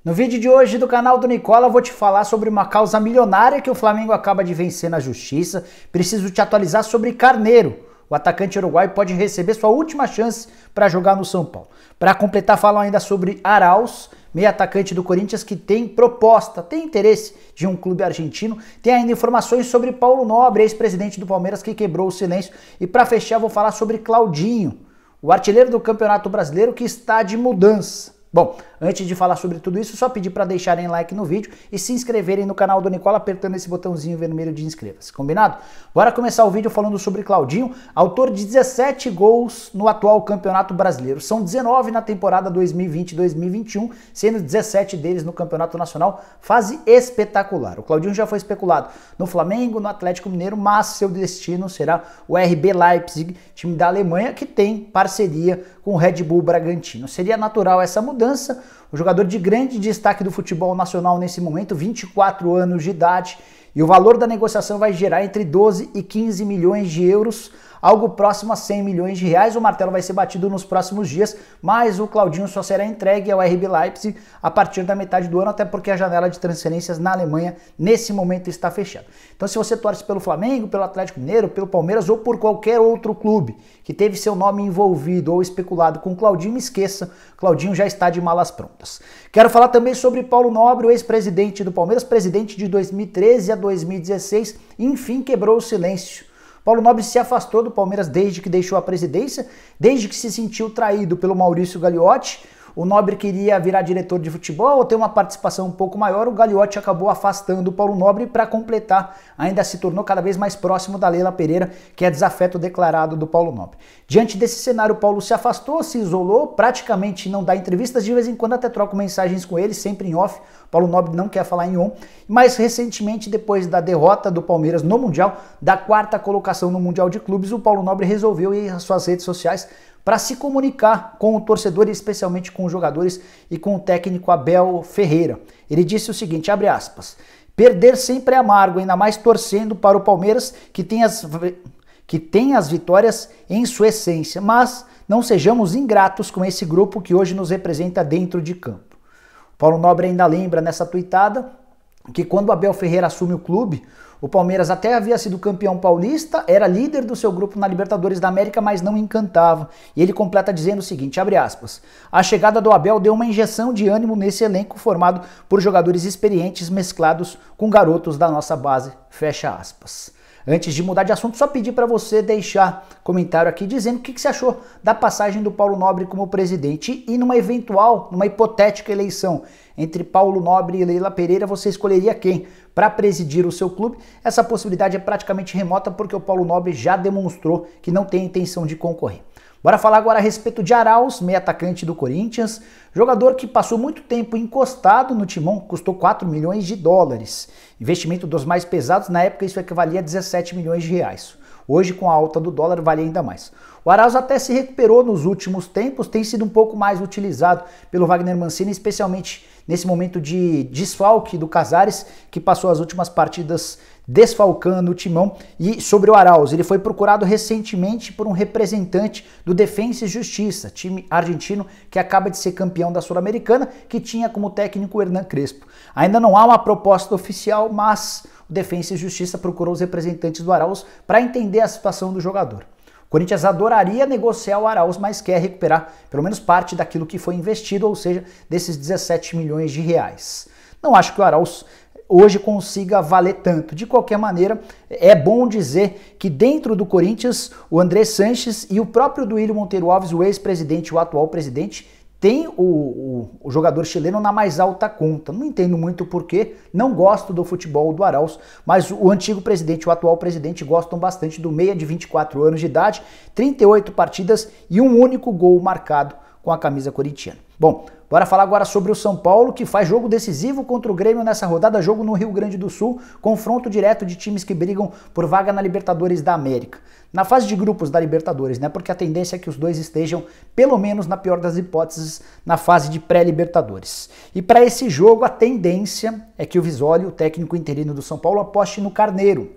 No vídeo de hoje do canal do Nicola, eu vou te falar sobre uma causa milionária que o Flamengo acaba de vencer na justiça. Preciso te atualizar sobre Carneiro. O atacante uruguaio pode receber sua última chance para jogar no São Paulo. Para completar, falo ainda sobre Arauz, meio atacante do Corinthians que tem proposta, tem interesse de um clube argentino. Tem ainda informações sobre Paulo Nobre, ex-presidente do Palmeiras, que quebrou o silêncio. E para fechar, vou falar sobre Claudinho, o artilheiro do Campeonato Brasileiro que está de mudança. Bom, antes de falar sobre tudo isso, só pedir para deixarem like no vídeo e se inscreverem no canal do Nicola apertando esse botãozinho vermelho de inscreva-se, combinado? Bora começar o vídeo falando sobre Claudinho, autor de 17 gols no atual Campeonato Brasileiro. São 19 na temporada 2020-2021, sendo 17 deles no Campeonato Nacional, fase espetacular. O Claudinho já foi especulado no Flamengo, no Atlético Mineiro, mas seu destino será o RB Leipzig, time da Alemanha, que tem parceria com o Red Bull Bragantino. Seria natural essa mudança. O jogador de grande destaque do futebol nacional nesse momento, 24 anos de idade, e o valor da negociação vai gerar entre 12 e 15 milhões de euros, algo próximo a 100 milhões de reais. O martelo vai ser batido nos próximos dias, mas o Claudinho só será entregue ao RB Leipzig a partir da metade do ano, até porque a janela de transferências na Alemanha nesse momento está fechada. Então, se você torce pelo Flamengo, pelo Atlético Mineiro, pelo Palmeiras ou por qualquer outro clube que teve seu nome envolvido ou especulado com o Claudinho, esqueça, Claudinho já está de malas prontas. Quero falar também sobre Paulo Nobre, o ex-presidente do Palmeiras, presidente de 2013 a 2016, enfim quebrou o silêncio. Paulo Nobre se afastou do Palmeiras desde que deixou a presidência, desde que se sentiu traído pelo Maurício Gagliotti. O Nobre queria virar diretor de futebol ou ter uma participação um pouco maior. O Gagliotti acabou afastando o Paulo Nobre para completar, ainda se tornou cada vez mais próximo da Leila Pereira, que é desafeto declarado do Paulo Nobre. Diante desse cenário, o Paulo se afastou, se isolou, praticamente não dá entrevistas, de vez em quando até troco mensagens com ele, sempre em off. Paulo Nobre não quer falar em on, mas recentemente, depois da derrota do Palmeiras no Mundial, da quarta colocação no Mundial de Clubes, o Paulo Nobre resolveu ir às suas redes sociais para se comunicar com o torcedor, e especialmente com os jogadores e com o técnico Abel Ferreira. Ele disse o seguinte, abre aspas, perder sempre é amargo, ainda mais torcendo para o Palmeiras, que tem as vitórias em sua essência, mas não sejamos ingratos com esse grupo que hoje nos representa dentro de campo. Paulo Nobre ainda lembra nessa tuitada que quando o Abel Ferreira assume o clube, o Palmeiras até havia sido campeão paulista, era líder do seu grupo na Libertadores da América, mas não encantava. E ele completa dizendo o seguinte, abre aspas, a chegada do Abel deu uma injeção de ânimo nesse elenco formado por jogadores experientes mesclados com garotos da nossa base, fecha aspas. Antes de mudar de assunto, só pedir para você deixar comentário aqui dizendo o que você achou da passagem do Paulo Nobre como presidente e numa hipotética eleição entre Paulo Nobre e Leila Pereira, você escolheria quem para presidir o seu clube? Essa possibilidade é praticamente remota porque o Paulo Nobre já demonstrou que não tem intenção de concorrer. Bora falar agora a respeito de Arauz, meio atacante do Corinthians, jogador que passou muito tempo encostado no timão, custou 4 milhões de dólares. Investimento dos mais pesados, na época isso equivalia a 17 milhões de reais. Hoje, com a alta do dólar, vale ainda mais. O Arauz até se recuperou nos últimos tempos, tem sido um pouco mais utilizado pelo Wagner Mancini, especialmente nesse momento de desfalque do Casares, que passou as últimas partidas desfalcando o timão. E sobre o Arauz, ele foi procurado recentemente por um representante do Defensa e Justiça, time argentino que acaba de ser campeão da Sul-Americana, que tinha como técnico o Hernan Crespo. Ainda não há uma proposta oficial, mas o Defensa e Justiça procurou os representantes do Arauz para entender a situação do jogador. O Corinthians adoraria negociar o Arauz, mas quer recuperar pelo menos parte daquilo que foi investido, ou seja, desses 17 milhões de reais. Não acho que o Arauz hoje consiga valer tanto. De qualquer maneira, é bom dizer que dentro do Corinthians, o André Sanches e o próprio Duílio Monteiro Alves, o ex-presidente e o atual presidente, tem o jogador chileno na mais alta conta. Não entendo muito porquê, não gosto do futebol do Arauz, mas o antigo presidente e o atual presidente gostam bastante do meia de 24 anos de idade, 38 partidas e um único gol marcado com a camisa corintiana. Bom, bora falar agora sobre o São Paulo, que faz jogo decisivo contra o Grêmio nessa rodada, jogo no Rio Grande do Sul, confronto direto de times que brigam por vaga na Libertadores da América. Na fase de grupos da Libertadores, né? Porque a tendência é que os dois estejam, pelo menos na pior das hipóteses, na fase de pré-Libertadores. E para esse jogo, a tendência é que o Visoli, o técnico interino do São Paulo, aposte no Carneiro.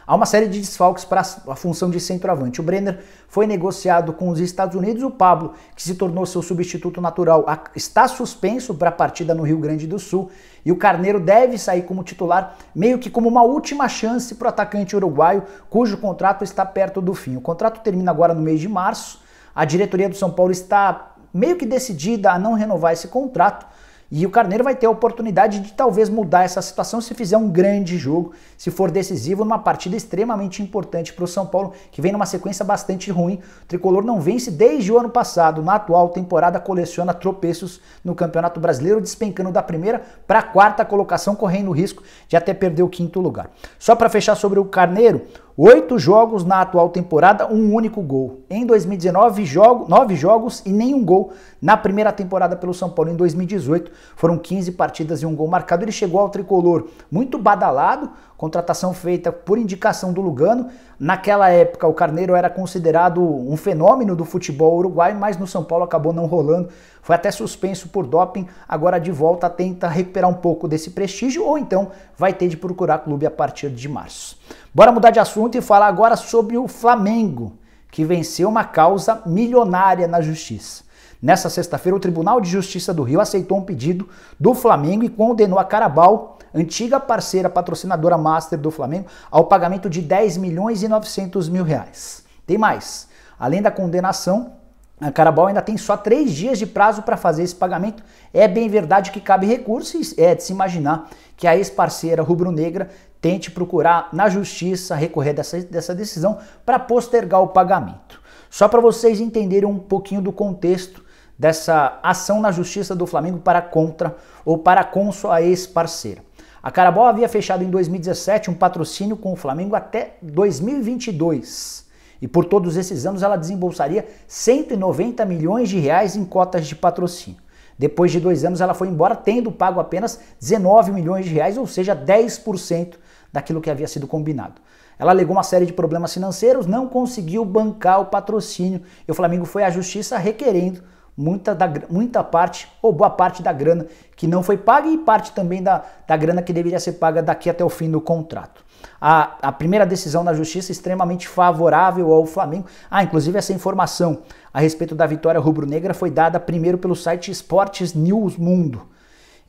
Há uma série de desfalques para a função de centroavante. O Brenner foi negociado com os Estados Unidos. O Pablo, que se tornou seu substituto natural, está suspenso para a partida no Rio Grande do Sul. E o Carneiro deve sair como titular, meio que como uma última chance para o atacante uruguaio, cujo contrato está perto do fim. O contrato termina agora no mês de março. A diretoria do São Paulo está meio que decidida a não renovar esse contrato. E o Carneiro vai ter a oportunidade de talvez mudar essa situação se fizer um grande jogo, se for decisivo numa partida extremamente importante para o São Paulo, que vem numa sequência bastante ruim. O Tricolor não vence desde o ano passado. Na atual temporada coleciona tropeços no Campeonato Brasileiro, despencando da primeira para a quarta colocação, correndo o risco de até perder o quinto lugar. Só para fechar sobre o Carneiro, 8 jogos na atual temporada, um único gol. Em 2019, 9 jogos e nenhum gol na primeira temporada pelo São Paulo. Em 2018, foram 15 partidas e um gol marcado. Ele chegou ao Tricolor muito badalado, contratação feita por indicação do Lugano. Naquela época, o Carneiro era considerado um fenômeno do futebol uruguaio, mas no São Paulo acabou não rolando. Foi até suspenso por doping, agora de volta tenta recuperar um pouco desse prestígio, ou então vai ter de procurar clube a partir de março. Bora mudar de assunto e falar agora sobre o Flamengo, que venceu uma causa milionária na justiça. Nessa sexta-feira, o Tribunal de Justiça do Rio aceitou um pedido do Flamengo e condenou a Carabao, antiga parceira patrocinadora master do Flamengo, ao pagamento de 10 milhões e 900 mil reais. Tem mais. Além da condenação, a Carabao ainda tem só 3 dias de prazo para fazer esse pagamento. É bem verdade que cabe recurso e é de se imaginar que a ex-parceira rubro-negra tente procurar na justiça recorrer dessa decisão para postergar o pagamento. Só para vocês entenderem um pouquinho do contexto dessa ação na justiça do Flamengo para contra ou para com sua ex-parceira. A Carabao havia fechado em 2017 um patrocínio com o Flamengo até 2022. E por todos esses anos ela desembolsaria 190 milhões de reais em cotas de patrocínio. Depois de 2 anos ela foi embora tendo pago apenas 19 milhões de reais, ou seja, 10% daquilo que havia sido combinado. Ela alegou uma série de problemas financeiros, não conseguiu bancar o patrocínio e o Flamengo foi à justiça requerendo muita parte ou boa parte da grana que não foi paga e parte também da grana que deveria ser paga daqui até o fim do contrato. A primeira decisão na justiça extremamente favorável ao Flamengo. Inclusive essa informação a respeito da vitória rubro-negra foi dada primeiro pelo site Esportes News Mundo.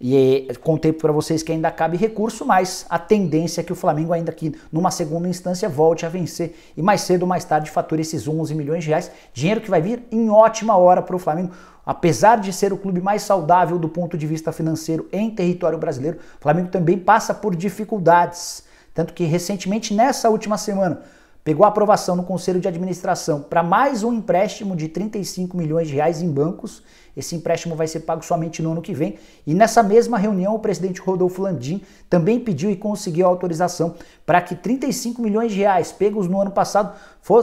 E contei para vocês que ainda cabe recurso, mas a tendência é que o Flamengo ainda aqui numa segunda instância volte a vencer e mais cedo ou mais tarde fature esses 11 milhões de reais, dinheiro que vai vir em ótima hora para o Flamengo. Apesar de ser o clube mais saudável do ponto de vista financeiro em território brasileiro, o Flamengo também passa por dificuldades, tanto que recentemente nessa última semana pegou a aprovação no Conselho de Administração para mais um empréstimo de 35 milhões de reais em bancos. Esse empréstimo vai ser pago somente no ano que vem. E nessa mesma reunião, o presidente Rodolfo Landim também pediu e conseguiu a autorização para que 35 milhões de reais pegos no ano passado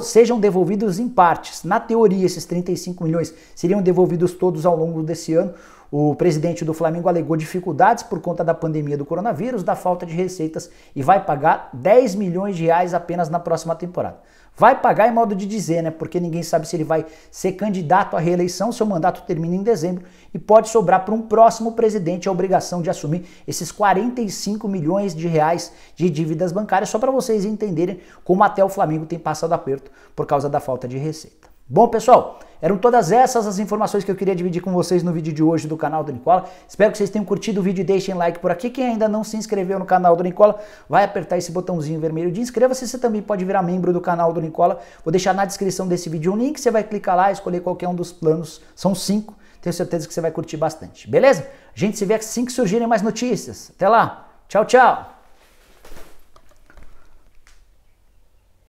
sejam devolvidos em partes. Na teoria, esses 35 milhões seriam devolvidos todos ao longo desse ano. O presidente do Flamengo alegou dificuldades por conta da pandemia do coronavírus, da falta de receitas e vai pagar 10 milhões de reais apenas na próxima temporada. Vai pagar em modo de dizer, né? Porque ninguém sabe se ele vai ser candidato à reeleição, seu mandato termina em dezembro e pode sobrar para um próximo presidente a obrigação de assumir esses 45 milhões de reais de dívidas bancárias, só para vocês entenderem como até o Flamengo tem passado aperto por causa da falta de receita. Bom, pessoal, eram todas essas as informações que eu queria dividir com vocês no vídeo de hoje do canal do Nicola. Espero que vocês tenham curtido o vídeo e deixem like por aqui. Quem ainda não se inscreveu no canal do Nicola, vai apertar esse botãozinho vermelho de inscreva-se. Você também pode virar membro do canal do Nicola. Vou deixar na descrição desse vídeo um link, você vai clicar lá e escolher qualquer um dos planos. São 5, tenho certeza que você vai curtir bastante. Beleza? A gente se vê assim que surgirem mais notícias. Até lá. Tchau, tchau.